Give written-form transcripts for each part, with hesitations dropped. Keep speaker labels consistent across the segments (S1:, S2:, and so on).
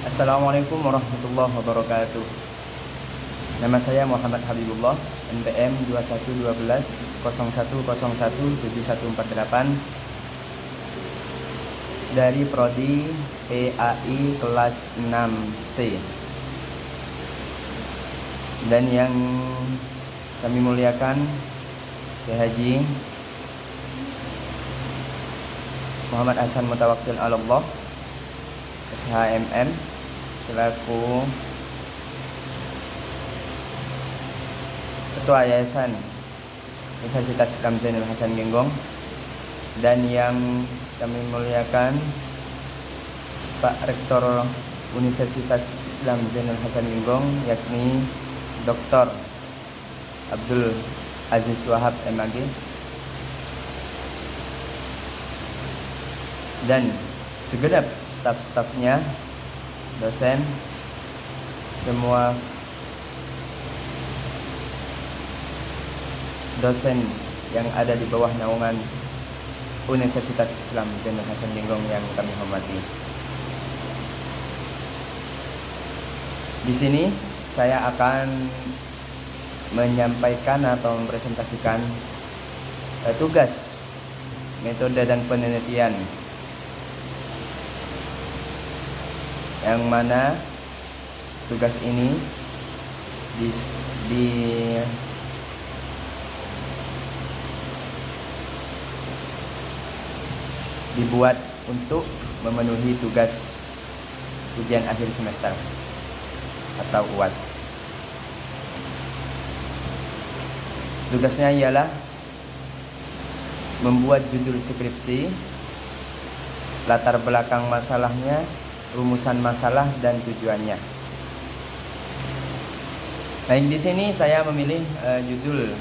S1: Assalamualaikum warahmatullahi wabarakatuh. Nama saya Muhammad Habibullah, NPM 211201017148 dari Prodi PAI kelas 6C. Dan yang kami muliakan Kiai Haji Muhammad Hasan Mutawakkil Allah SHMM selaku Ketua Yayasan Universitas Islam Zainul Hasan Genggong, dan yang kami muliakan Pak Rektor Universitas Islam Zainul Hasan Genggong, yakni Dr. Abdul Aziz Wahab MAG, dan segenap staf-stafnya, dosen, semua dosen yang ada di bawah naungan Universitas Islam Zainul Hasan Genggong yang kami hormati. Di sini saya akan menyampaikan atau mempresentasikan tugas, metode dan penelitian yang mana tugas ini dibuat untuk memenuhi tugas ujian akhir semester atau UAS. Tugasnya ialah membuat judul skripsi, latar belakang masalahnya, rumusan masalah dan tujuannya. Nah, di sini saya memilih judul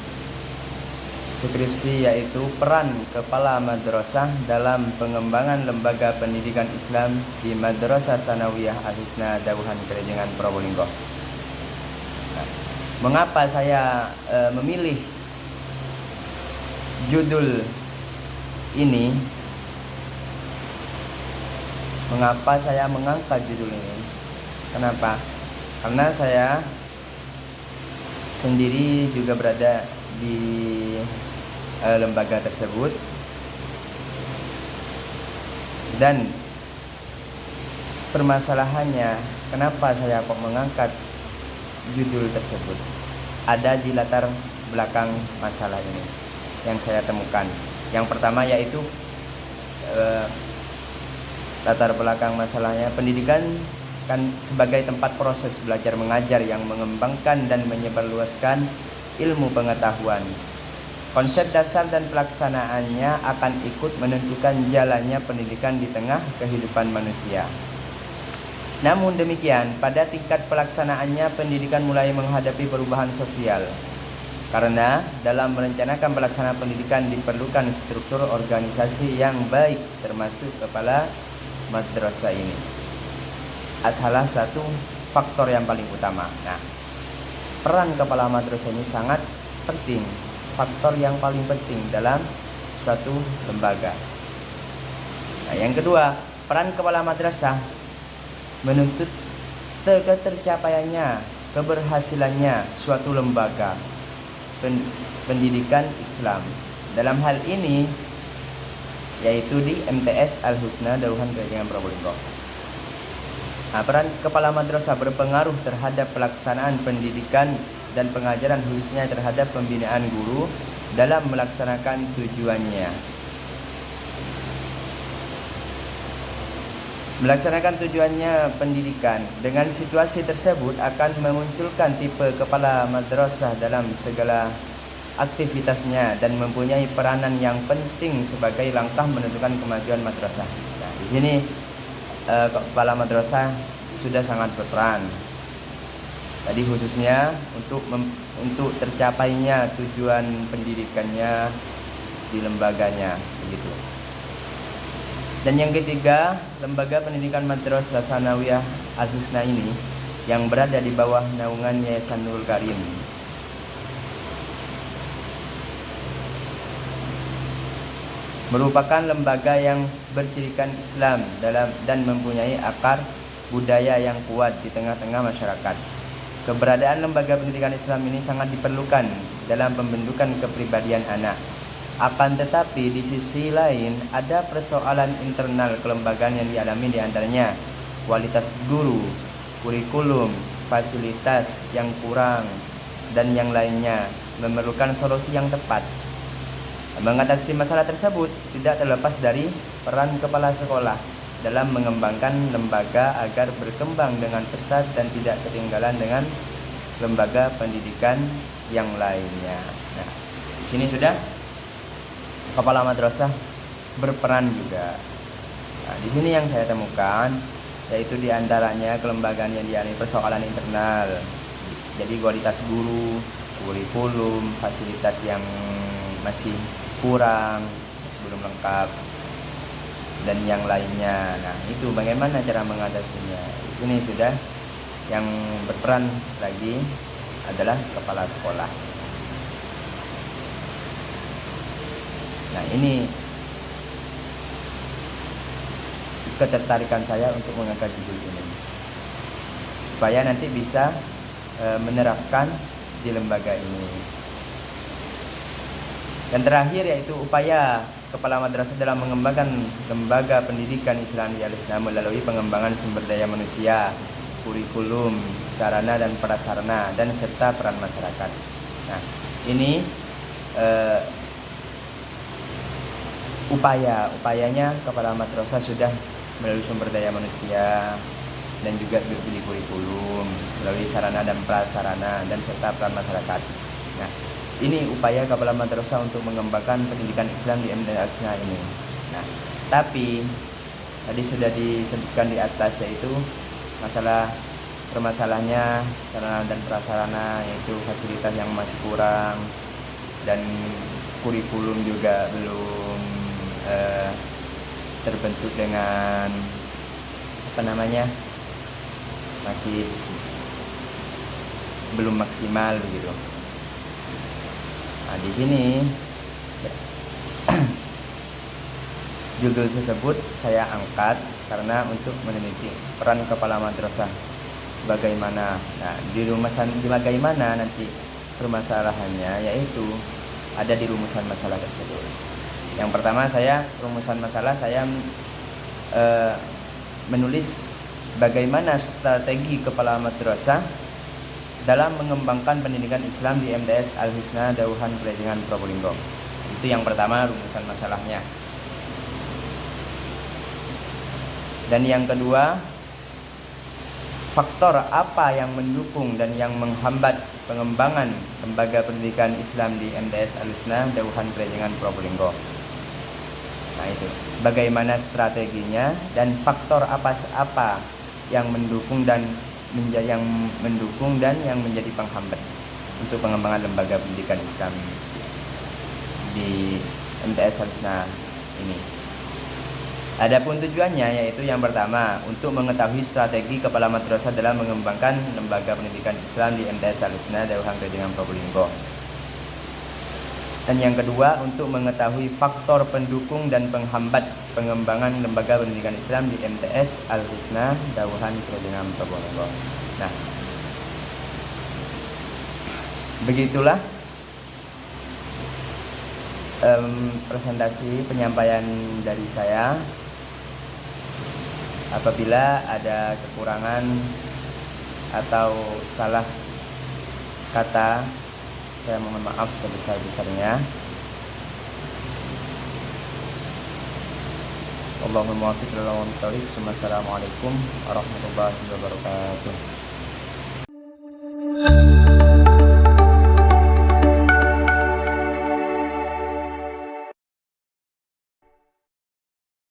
S1: skripsi yaitu peran kepala madrasah dalam pengembangan lembaga pendidikan Islam di Madrasah Tsanawiyah Al-Husna Dauhan Kerejengan Probolinggo. Nah, mengapa saya memilih judul ini? Mengapa saya mengangkat judul ini? Kenapa? Karena saya sendiri juga berada di lembaga tersebut, dan permasalahannya kenapa saya kok mengangkat judul tersebut ada di latar belakang masalah ini yang saya temukan. Yang pertama yaitu latar belakang masalahnya, pendidikan kan sebagai tempat proses belajar mengajar yang mengembangkan dan menyebarluaskan ilmu pengetahuan. Konsep dasar dan pelaksanaannya akan ikut menentukan jalannya pendidikan di tengah kehidupan manusia. Namun demikian, pada tingkat pelaksanaannya pendidikan mulai menghadapi perubahan sosial. Karena dalam merencanakan pelaksanaan pendidikan diperlukan struktur organisasi yang baik, termasuk kepala madrasah ini. Salah satu faktor yang paling utama. Nah, peran kepala madrasah ini sangat penting, faktor yang paling penting dalam suatu lembaga. Nah, yang kedua, peran kepala madrasah menuntut ketercapaiannya, keberhasilannya suatu lembaga pendidikan Islam. Dalam hal ini yaitu di MTS Al-Husna Dauhan Kerejengan Probolinggo. Nah, peran kepala madrasah berpengaruh terhadap pelaksanaan pendidikan dan pengajaran, khususnya terhadap pembinaan guru dalam melaksanakan tujuannya. Melaksanakan tujuannya pendidikan. Dengan situasi tersebut akan memunculkan tipe kepala madrasah dalam segala aktivitasnya dan mempunyai peranan yang penting sebagai langkah menentukan kemajuan madrasah. Nah, di sini kepala madrasah sudah sangat berperan. Tadi khususnya untuk tercapainya tujuan pendidikannya di lembaganya, begitu. Dan yang ketiga, lembaga pendidikan Madrasah Tsanawiyah Al-Husna ini yang berada di bawah naungan Yayasan Nurul Karim merupakan lembaga yang bercirikan Islam dan mempunyai akar budaya yang kuat di tengah-tengah masyarakat. Keberadaan lembaga pendidikan Islam ini sangat diperlukan dalam pembentukan kepribadian anak. Akan tetapi di sisi lain ada persoalan internal kelembagaan yang dialami, di antaranya kualitas guru, kurikulum, fasilitas yang kurang, dan yang lainnya memerlukan solusi yang tepat. Mengatasi masalah tersebut tidak terlepas dari peran kepala sekolah dalam mengembangkan lembaga agar berkembang dengan pesat dan tidak ketinggalan dengan lembaga pendidikan yang lainnya. Nah, di sini sudah kepala madrasah berperan juga. Nah, di sini yang saya temukan yaitu diantaranya kelembagaan yang dialami persoalan internal. Jadi kualitas guru, kurikulum, fasilitas yang masih kurang, masih belum lengkap, dan yang lainnya. Nah, itu bagaimana cara mengatasinya. Di sini sudah yang berperan lagi adalah kepala sekolah. Nah, ini ketertarikan saya untuk mengangkat judul ini supaya nanti bisa menerapkan di lembaga ini. Dan terakhir yaitu upaya kepala madrasah dalam mengembangkan lembaga pendidikan Islam di Al-Husna melalui pengembangan sumber daya manusia, kurikulum, sarana dan prasarana, dan serta peran masyarakat. Nah, ini upayanya kepala madrasah sudah melalui sumber daya manusia dan juga berpilih kurikulum, melalui sarana dan prasarana, dan serta peran masyarakat. Nah, ini upaya kepala madrasah untuk mengembangkan pendidikan Islam di MTS Al-Husna ini. Nah, tapi tadi sudah disebutkan di atas, yaitu permasalahannya sarana dan prasarana, yaitu fasilitas yang masih kurang, dan kurikulum juga belum terbentuk dengan masih belum maksimal begitu. Nah, di sini judul tersebut saya angkat karena untuk meneliti peran kepala madrasah bagaimana. Nah, bagaimana nanti permasalahannya, yaitu ada di rumusan masalah tersebut. Yang pertama, rumusan masalah saya menulis bagaimana strategi kepala madrasah dalam mengembangkan pendidikan Islam di MTS Al-Husna Dauhan Klejengan Probolinggo. Itu yang pertama, rumusan masalahnya. Dan yang kedua, faktor apa yang mendukung dan yang menghambat pengembangan lembaga pendidikan Islam di MTS Al-Husna Dauhan Klejengan Probolinggo. Nah, itu bagaimana strateginya dan faktor apa yang mendukung dan yang menjadi penghambat untuk pengembangan lembaga pendidikan Islam di MTS Al-Husna ini. Adapun tujuannya, yaitu yang pertama untuk mengetahui strategi kepala madrasah dalam mengembangkan lembaga pendidikan Islam di MTS Al-Husna Dauhan Klejengan Probolinggo. Dan yang kedua untuk mengetahui faktor pendukung dan penghambat pengembangan lembaga pendidikan Islam di MTS Al-Husna Dauhan Klejengan Probolinggo. Nah, begitulah presentasi penyampaian dari saya. Apabila ada kekurangan atau salah kata, saya mohon maaf sebesar-besarnya. Allahumma muwaffiq lil aqwamit thoriq. Assalamualaikum warahmatullahi wabarakatuh.